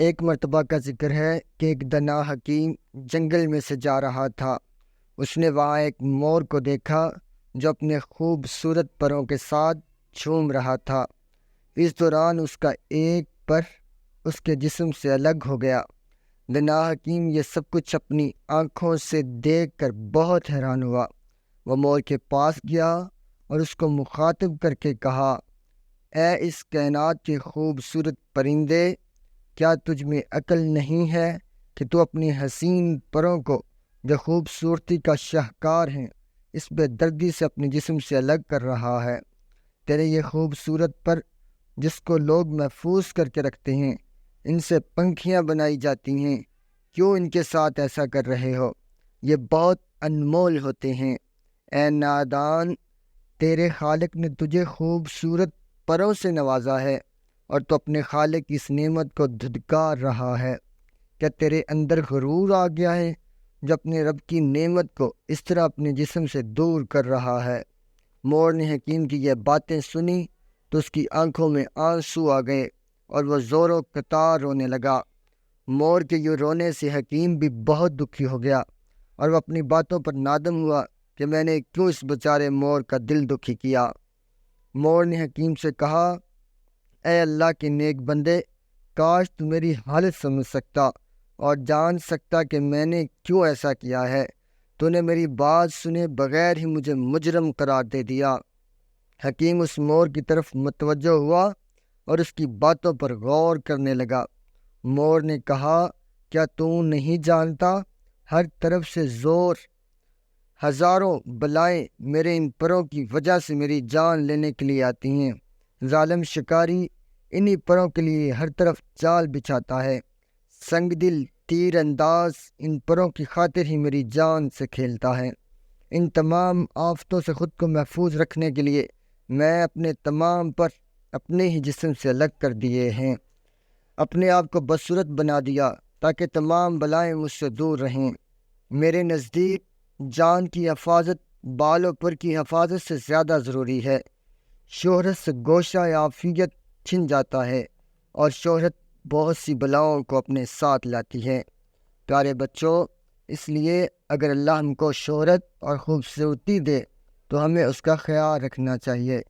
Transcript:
ایک مرتبہ کا ذکر ہے کہ ایک دانا حکیم جنگل میں سے جا رہا تھا۔ اس نے وہاں ایک مور کو دیکھا جو اپنے خوبصورت پروں کے ساتھ جھوم رہا تھا۔ اس دوران اس کا ایک پر اس کے جسم سے الگ ہو گیا۔ دانا حکیم یہ سب کچھ اپنی آنکھوں سے دیکھ کر بہت حیران ہوا۔ وہ مور کے پاس گیا اور اس کو مخاطب کر کے کہا، اے اس کائنات کے خوبصورت پرندے، کیا تجھ میں عقل نہیں ہے کہ تو اپنی حسین پروں کو جو خوبصورتی کا شاہکار ہیں اس بے دردی سے اپنے جسم سے الگ کر رہا ہے؟ تیرے یہ خوبصورت پر جس کو لوگ محفوظ کر کے رکھتے ہیں، ان سے پنکھیاں بنائی جاتی ہیں، کیوں ان کے ساتھ ایسا کر رہے ہو؟ یہ بہت انمول ہوتے ہیں۔ اے نادان، تیرے خالق نے تجھے خوبصورت پروں سے نوازا ہے اور تو اپنے خالق کی اس نعمت کو دھتکار رہا ہے۔ کیا تیرے اندر غرور آ گیا ہے جو اپنے رب کی نعمت کو اس طرح اپنے جسم سے دور کر رہا ہے؟ مور نے حکیم کی یہ باتیں سنی تو اس کی آنکھوں میں آنسو آ گئے اور وہ زور و قطار رونے لگا۔ مور کے یوں رونے سے حکیم بھی بہت دکھی ہو گیا اور وہ اپنی باتوں پر نادم ہوا کہ میں نے کیوں اس بیچارے مور کا دل دکھی کیا۔ مور نے حکیم سے کہا، اے اللہ کے نیک بندے، کاش تو میری حالت سمجھ سکتا اور جان سکتا کہ میں نے کیوں ایسا کیا ہے۔ تو نے میری بات سنے بغیر ہی مجھے مجرم قرار دے دیا۔ حکیم اس مور کی طرف متوجہ ہوا اور اس کی باتوں پر غور کرنے لگا۔ مور نے کہا، کیا تو نہیں جانتا ہر طرف سے زور، ہزاروں بلائیں میرے ان پروں کی وجہ سے میری جان لینے کے لیے آتی ہیں۔ ظالم شکاری انہی پروں کے لیے ہر طرف جال بچھاتا ہے۔ سنگ دل تیر انداز ان پروں کی خاطر ہی میری جان سے کھیلتا ہے۔ ان تمام آفتوں سے خود کو محفوظ رکھنے کے لیے میں اپنے تمام پر اپنے ہی جسم سے الگ کر دیے ہیں، اپنے آپ کو بدصورت بنا دیا تاکہ تمام بلائیں مجھ سے دور رہیں۔ میرے نزدیک جان کی حفاظت بال و پر کی حفاظت سے زیادہ ضروری ہے۔ شہرت سے گوشہ عافیت چھن جاتا ہے اور شہرت بہت سی بلاؤں کو اپنے ساتھ لاتی ہے۔ پیارے بچوں، اس لیے اگر اللہ ہم کو شہرت اور خوبصورتی دے تو ہمیں اس کا خیال رکھنا چاہیے۔